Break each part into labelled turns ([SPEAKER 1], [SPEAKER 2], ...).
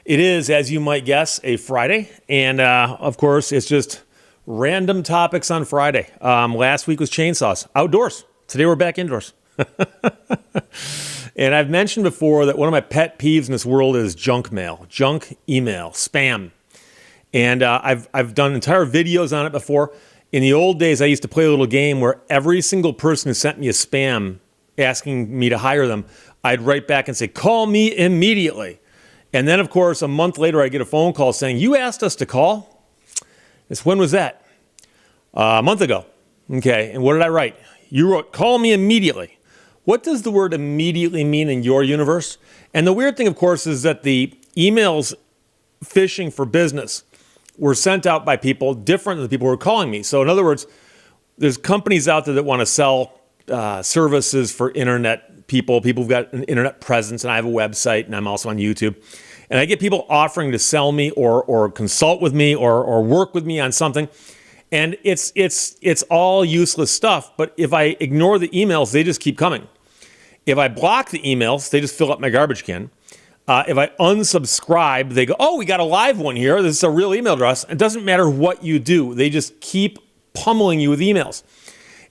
[SPEAKER 1] It is, as you might guess, a Friday. And of course, it's just random topics on Friday. Last week was chainsaws, outdoors. Today we're back indoors. And I've mentioned before that one of my pet peeves in this world is junk mail, junk email, spam. And I've done entire videos on it before. In the old days, I used to play a little game where every single person who sent me a spam asking me to hire them, I'd write back and say, call me immediately. And then, of course, a month later, I get a phone call saying, you asked us to call? When was that? A month ago. Okay, and what did I write? You wrote, call me immediately. What does the word immediately mean in your universe? And the weird thing, of course, is that the emails phishing for business were sent out by people different than the people who were calling me. So in other words, there's companies out there that want to sell services for internet people who've got an internet presence, and I have a website, and I'm also on YouTube. And I get people offering to sell me or consult with me or work with me on something. And it's all useless stuff. But if I ignore the emails, they just keep coming. If I block the emails, they just fill up my garbage can. If I unsubscribe, they go, oh, we got a live one here. This is a real email address. It doesn't matter what you do. They just keep pummeling you with emails.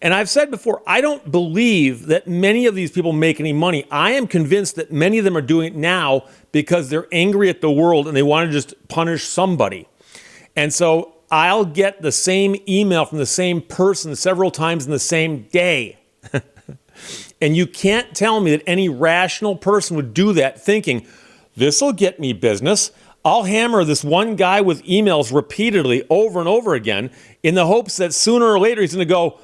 [SPEAKER 1] And I've said before, I don't believe that many of these people make any money. I am convinced that many of them are doing it now because they're angry at the world and they want to just punish somebody. And so I'll get the same email from the same person several times in the same day. And you can't tell me that any rational person would do that thinking, this will get me business. I'll hammer this one guy with emails repeatedly over and over again in the hopes that sooner or later he's going to go,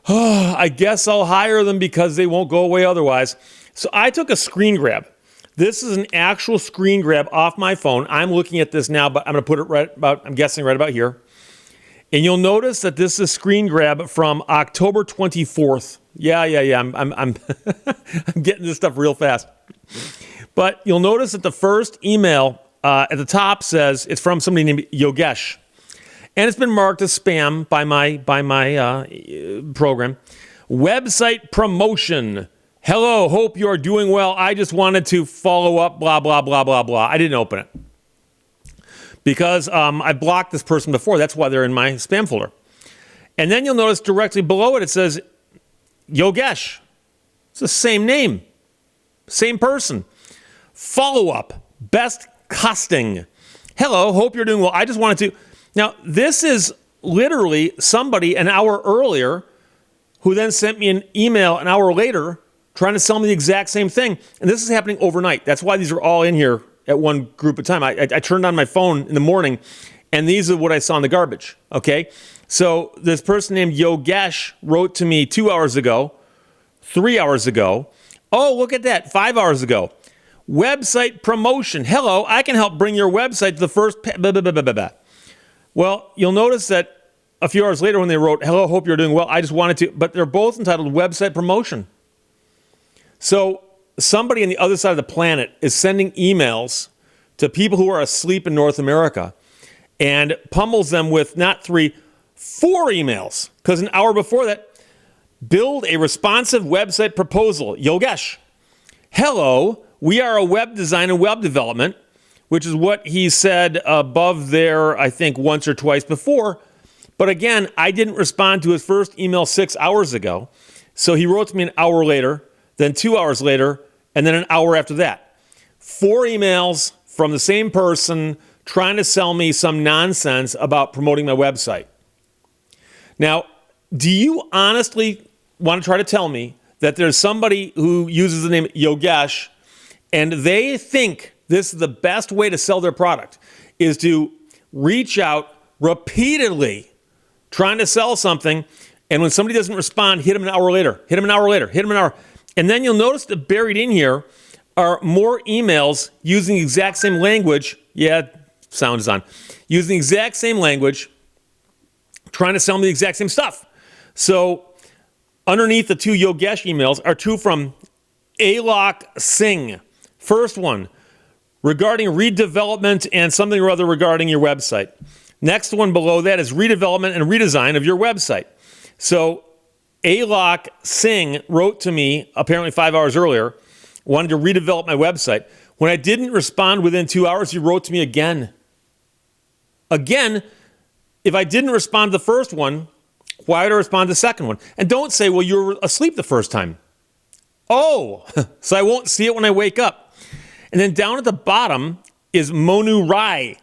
[SPEAKER 1] oh, I guess I'll hire them because they won't go away otherwise. So I took a screen grab. This is an actual screen grab off my phone. I'm looking at this now, but I'm going to put it right about, I'm guessing right about here. And you'll notice that this is a screen grab from October 24th. Yeah. I'm I'm getting this stuff real fast. But you'll notice that the first email at the top says it's from somebody named Yogesh. And it's been marked as spam by my program. Website promotion. Hello, hope you are doing well. I just wanted to follow up, blah, blah, blah, blah, blah. I didn't open it because I blocked this person before. That's why they're in my spam folder. And then you'll notice directly below it, it says Yogesh. It's the same name, same person. Follow up, best costing. Hello, hope you're doing well. I just wanted to. Now, this is literally somebody an hour earlier who then sent me an email an hour later trying to sell me the exact same thing. And this is happening overnight. That's why these are all in here at one group at a time. I turned on my phone in the morning, and these are what I saw in the garbage, okay? So this person named Yogesh wrote to me 2 hours ago, 3 hours ago. Oh, look at that, 5 hours ago. Website promotion. Hello, I can help bring your website to the first... Well, you'll notice that a few hours later when they wrote, hello, hope you're doing well, I just wanted to, but they're both entitled website promotion. So somebody on the other side of the planet is sending emails to people who are asleep in North America and pummels them with not 3, 4 emails. Because an hour before that, build a responsive website proposal. Yogesh, hello, we are a web design and web development, which is what he said above there, I think, once or twice before. But again, I didn't respond to his first email 6 hours ago. So he wrote to me an hour later, then 2 hours later, and then an hour after that. 4 emails from the same person trying to sell me some nonsense about promoting my website. Now, do you honestly want to try to tell me that there's somebody who uses the name Yogesh and they think this is the best way to sell their product, is to reach out repeatedly trying to sell something, and when somebody doesn't respond, hit them an hour later, hit them an hour later, hit them an hour. And then you'll notice that buried in here are more emails using the exact same language. Yeah, sound is on. Using the exact same language, trying to sell me the exact same stuff. So underneath the 2 Yogesh emails are 2 from Alok Singh. First one, regarding redevelopment and something or other regarding your website. Next one below that is redevelopment and redesign of your website. So Alok Singh wrote to me apparently 5 hours earlier, wanted to redevelop my website. When I didn't respond within 2 hours, he wrote to me again. Again, if I didn't respond to the first one, why would I respond to the second one? And don't say, well, you were asleep the first time. Oh, so I won't see it when I wake up. And then down at the bottom is Monu Rai,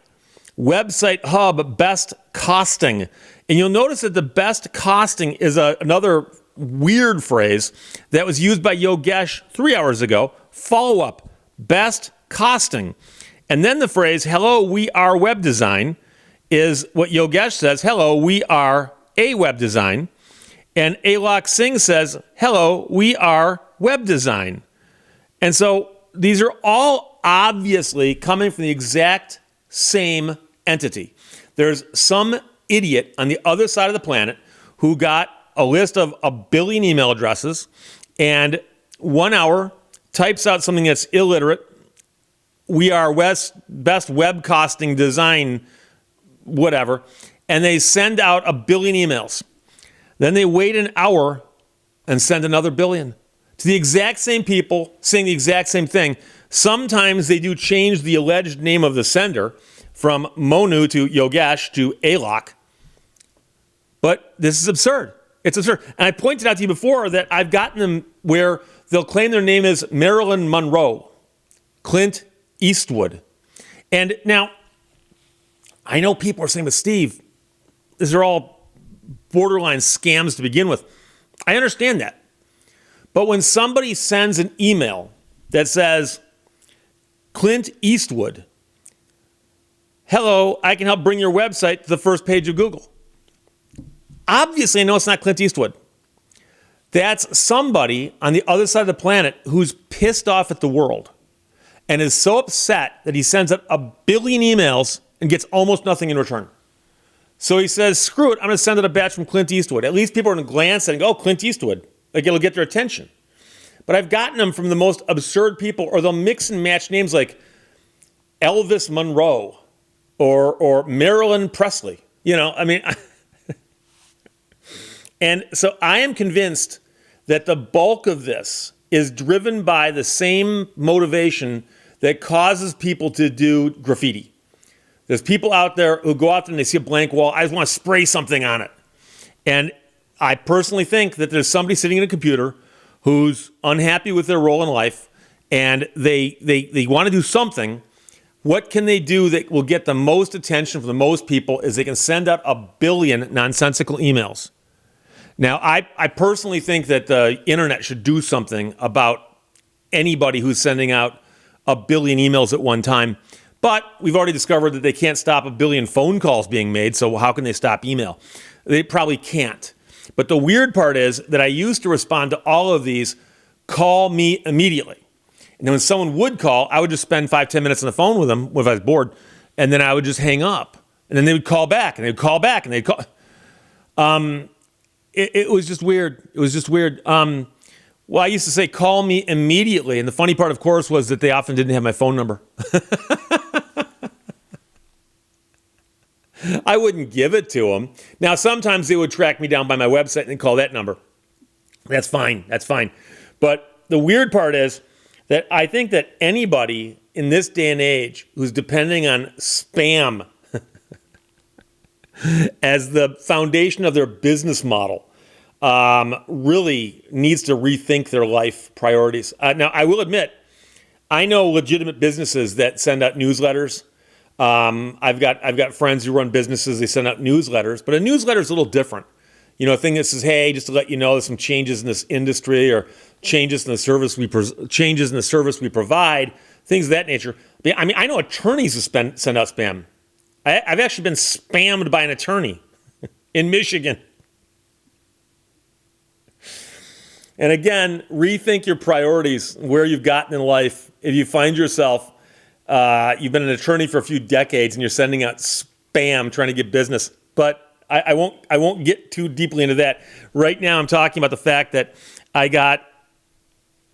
[SPEAKER 1] website hub best costing. And you'll notice that the best costing is another weird phrase that was used by Yogesh 3 hours ago. Follow up, best costing. And then the phrase, hello, we are web design, is what Yogesh says, hello, we are a web design. And Alok Singh says, hello, we are web design. And so these are all obviously coming from the exact same entity. There's some idiot on the other side of the planet who got a list of 1 billion email addresses and 1 hour types out something that's illiterate. We are best web costing design, whatever. And they send out 1 billion emails. Then they wait an hour and send another 1 billion to the exact same people saying the exact same thing. Sometimes they do change the alleged name of the sender from Monu to Yogesh to Alok. But this is absurd. It's absurd. And I pointed out to you before that I've gotten them where they'll claim their name is Marilyn Monroe, Clint Eastwood. And now, I know people are saying, but Steve, these are all borderline scams to begin with. I understand that. But when somebody sends an email that says, Clint Eastwood, hello, I can help bring your website to the first page of Google. Obviously, I know it's not Clint Eastwood. That's somebody on the other side of the planet who's pissed off at the world and is so upset that he sends out 1 billion emails and gets almost nothing in return. So he says, screw it, I'm going to send out a batch from Clint Eastwood. At least people are going to glance and go, oh, Clint Eastwood. Like, it'll get their attention. But I've gotten them from the most absurd people, or they'll mix and match names like Elvis Monroe or Marilyn Presley. You know, I mean, and so I am convinced that the bulk of this is driven by the same motivation that causes people to do graffiti. There's people out there who go out there and they see a blank wall. I just want to spray something on it. And I personally think that there's somebody sitting at a computer who's unhappy with their role in life and they want to do something. What can they do that will get the most attention from the most people is they can send out 1 billion nonsensical emails. Now, I personally think that the internet should do something about anybody who's sending out 1 billion emails at one time. But we've already discovered that they can't stop 1 billion phone calls being made, so how can they stop email? They probably can't. But the weird part is that I used to respond to all of these, call me immediately. And then when someone would call, I would just spend 5-10 minutes on the phone with them if I was bored, and then I would just hang up. And then they would call back, and they'd call back, and they'd call. It was just weird. It was just weird. Well, I used to say, call me immediately. And the funny part, of course, was that they often didn't have my phone number. I wouldn't give it to them. Now, sometimes they would track me down by my website and call that number. That's fine. That's fine. But the weird part is that I think that anybody in this day and age who's depending on spam as the foundation of their business model really needs to rethink their life priorities. Now, I will admit, I know legitimate businesses that send out newsletters. I've got friends who run businesses. They send out newsletters, but a newsletter is a little different. You know, a thing that says, "Hey, just to let you know, there's some changes in this industry, or changes in the service we provide, things of that nature." I mean, I know attorneys who send out spam. I've actually been spammed by an attorney in Michigan. And again, rethink your priorities, where you've gotten in life. If you find yourself, you've been an attorney for a few decades and you're sending out spam trying to get business. But I won't get too deeply into that. Right now I'm talking about the fact that I got,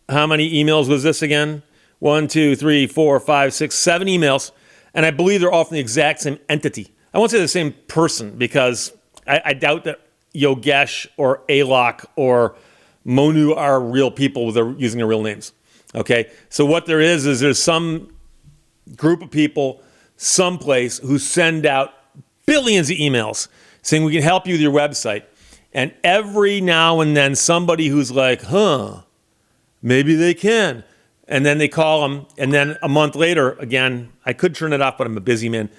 [SPEAKER 1] how many emails was this again? 1, 2, 3, 4, 5, 6, 7 emails. And I believe they're all from the exact same entity. I won't say the same person because I doubt that Yogesh or Alok or Monu are real people using their real names. Okay, so what there is there's some group of people someplace who send out billions of emails saying we can help you with your website. And every now and then somebody who's like, maybe they can. And then they call them. And then a month later, again, I could turn it off, but I'm a busy man.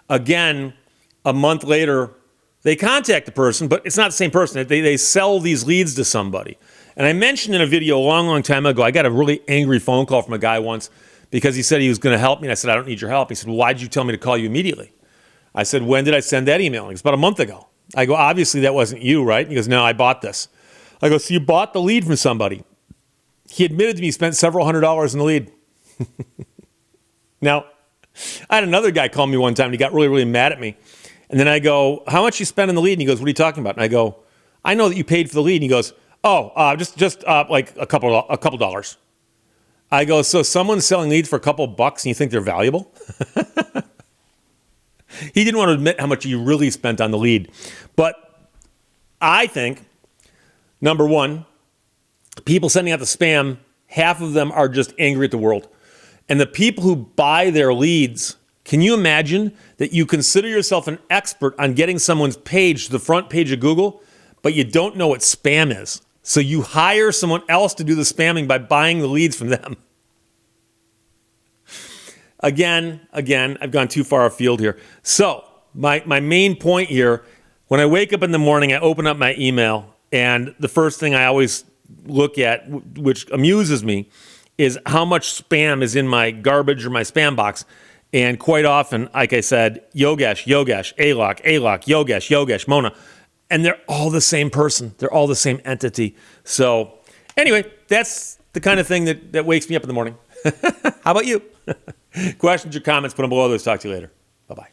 [SPEAKER 1] Again, a month later, they contact the person, but it's not the same person. They sell these leads to somebody. And I mentioned in a video a long, long time ago, I got a really angry phone call from a guy once because he said he was going to help me. And I said, I don't need your help. He said, well, why did you tell me to call you immediately? I said, when did I send that email? He goes, about a month ago. I go, obviously that wasn't you, right? He goes, no, I bought this. I go, so you bought the lead from somebody. He admitted to me he spent several $100s in the lead. Now, I had another guy call me one time and he got really, really mad at me. And then I go, how much you spent on the lead? And he goes, what are you talking about? And I go, I know that you paid for the lead. And he goes, just like a couple dollars. I go, so someone's selling leads for a couple bucks and you think they're valuable? He didn't want to admit how much he really spent on the lead. But I think, number one, people sending out the spam, half of them are just angry at the world. And the people who buy their leads, can you imagine that you consider yourself an expert on getting someone's page to the front page of Google, but you don't know what spam is? So you hire someone else to do the spamming by buying the leads from them. Again, I've gone too far afield here. So my main point here, when I wake up in the morning, I open up my email, and the first thing I always look at, which amuses me, is how much spam is in my garbage or my spam box. And quite often, like I said, Yogesh, Alok, Yogesh, Mona. And they're all the same person. They're all the same entity. So anyway, that's the kind of thing that wakes me up in the morning. How about you? Questions or comments, put them below. Let's talk to you later. Bye-bye.